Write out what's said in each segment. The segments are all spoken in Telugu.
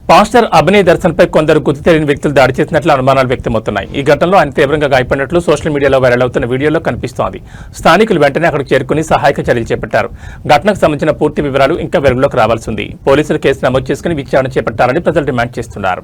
పాస్టర్ అభినయ్ దర్శన్ పై కొందరు గుర్తు తెలియని వ్యక్తులు దాడి చేసినట్లు అనుమానాలు వ్యక్తమవుతున్నాయి. ఈ ఘటనలో ఆయన తీవ్రంగా గాయపడినట్లు సోషల్ మీడియాలో వైరల్ అవుతున్న వీడియోలో కనిపిస్తోంది. స్థానికులు వెంటనే అక్కడికి చేరుకుని సహాయక చర్యలు చేపట్టారు. ఘటనకు సంబంధించిన పూర్తి వివరాలు ఇంకా వెలుగులోకి రావాల్సి ఉంది. పోలీసులు కేసు నమోదు చేసుకుని విచారణ చేపట్టాలని ప్రజలు డిమాండ్ చేస్తున్నారు.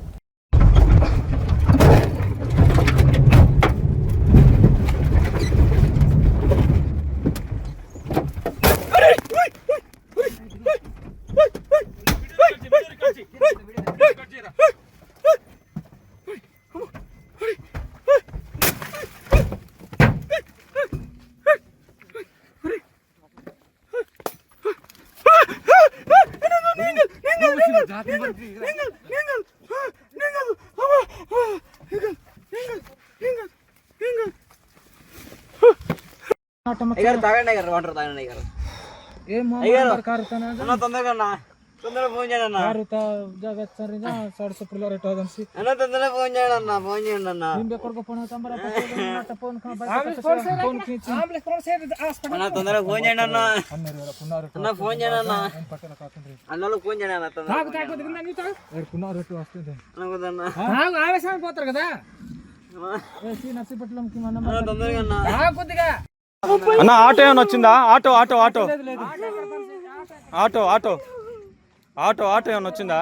తొందరగా ఫోన్ చేయండి అన్న. తొందరగా ఫోన్ చేయండి అన్న. ఫోన్ చేయండి అన్న. తొందరగా ఫోన్ చేయండి అన్న. అన్న ఫోన్ చేయండి అన్న. అన్నలో ఫోన్ చేయండి అన్న. పోతారు కదా తొందరగా అన్న. అన్న ఆటో ఏమైనా వచ్చిందా? Auto auto auto auto auto auto auto ఏమైనా వచ్చిందా?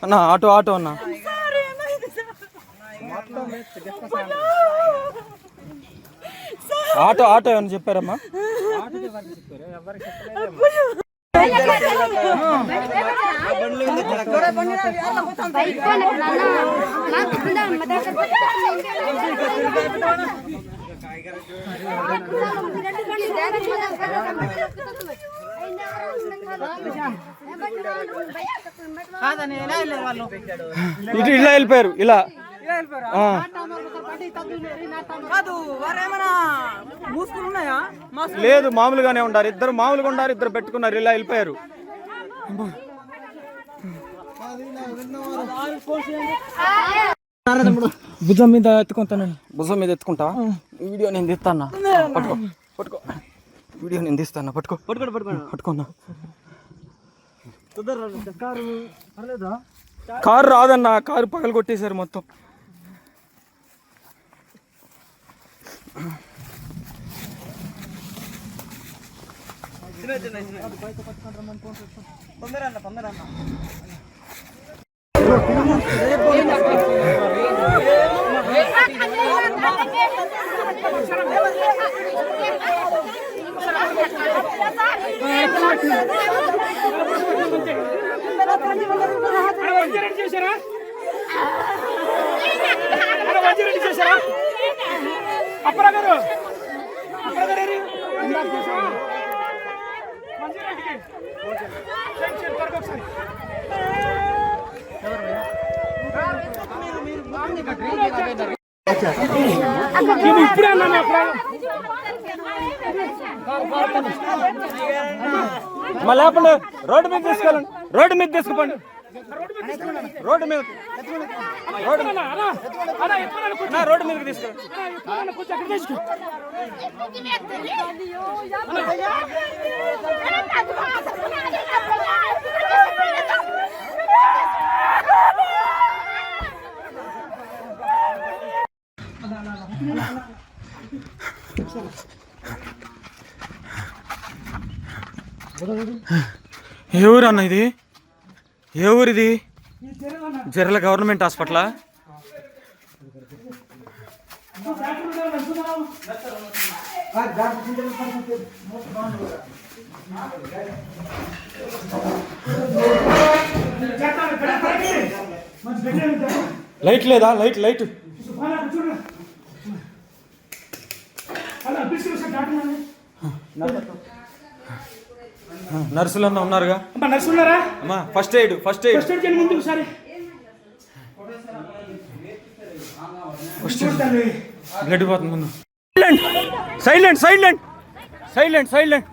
అన్న ఆటో ఆటో అన్న ఆటో ఆటో ఏమన్నా చెప్పారమ్మా? ఇటు ఇలా వెళ్ళిపోయారు. ఇలా లేదు, మామూలుగానే ఉండారు. ఇద్దరు మామూలుగా ఉండారు, ఇద్దరు పెట్టుకున్నారు. ఇలా వెళ్ళిపోయారు. భుజం మీద ఎత్తుకుంటాను. భుజం మీద ఎత్తుకుంటా. వీడియో నేను తీస్తాను. పట్టుకో పట్టుకో. వీడియో నేను తీస్తాను. పట్టుకో పట్టుకున్నా. కారు రాదన్న. కారు పగలు కొట్టేశారు మొత్తం. లేపండి. రోడ్డు మీద తీసుకెళ్ళండి. రోడ్డు మీద తీసుకుపోండి. రోడ్డు మీద రోడ్డు మీదకి తీసుకెళ్ళండి. ఏ ఊరు అన్న ఇది? ఏ ఊరిది? జర్ల గవర్నమెంట్ హాస్పిటలా? లైట్ లేదా? లైట్ లైట్ నర్సులన్నా ఉన్నారుగా? నర్సున్నారా అమ్మా? First aid first aid blood పోతుంది ముందు. Silent silent silent silent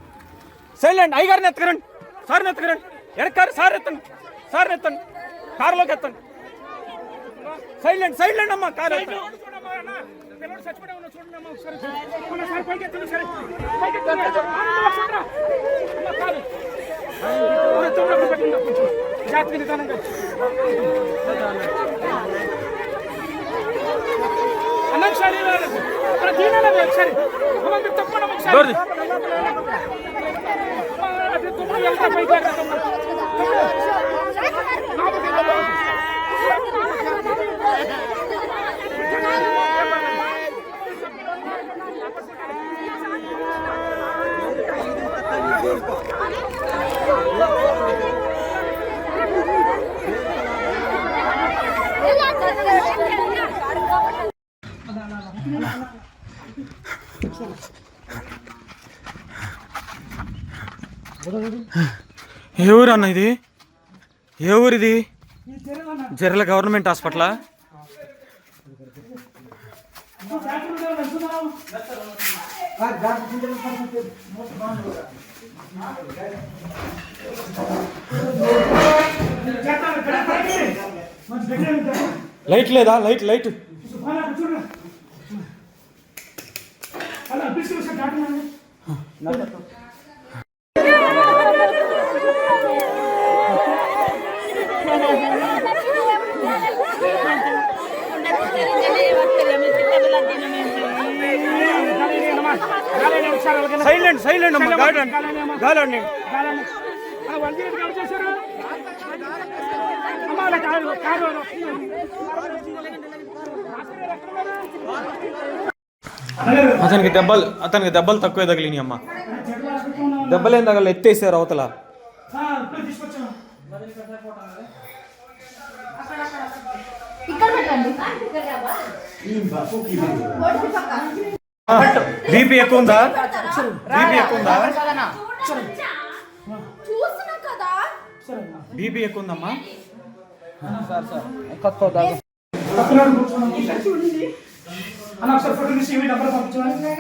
silent. అయ్యగారిని ఎత్తకరండి. సార్ని ఎత్తకరండి. ఎడకారు సార్ ఎత్తండి. సార్ని ఎత్తండి. కారులోకి ఎత్తండి. సైలెంట్ సైలెంట్ అమ్మా. కారు చూడండి. జాగ్రత్తగా నిదానంగా. అన్న ఒకసారి అక్కడ తీయనా ఒకసారి అమ్మ మీరు తప్పకుండా ఒకసారి డోర్ తీ. అది తుమ్ముడు వెళ్తా పైకి ఏ ఊరు అన్న ఇది? ఏ ఊరు ఇది? జర్ల గవర్నమెంట్ హాస్పిటలా? లైట్ లేదా? లైట్ లైట్ సైలెంట్ సైలెంట్ అమ్మా. గాలండి అతనికి దెబ్బలు తక్కువే తగిలినాయి అమ్మా. దెబ్బలేం తగల ఎత్తేసారు అవతల. బీపీ ఎక్కువ ఉందా? బీపీ ఎక్కువ ఉందా? బీపీ ఎక్కువ ఉందమ్మా. అన్న ఒకసారి ఫోటో తీసి ఇవి డబ్బులు పంపించమని.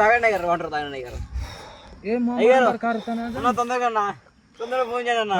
తాగండి అయ్యారు, వాటర్ తాగండి అయ్యారు. తొందరగా ఫోన్ చేయండి అన్న.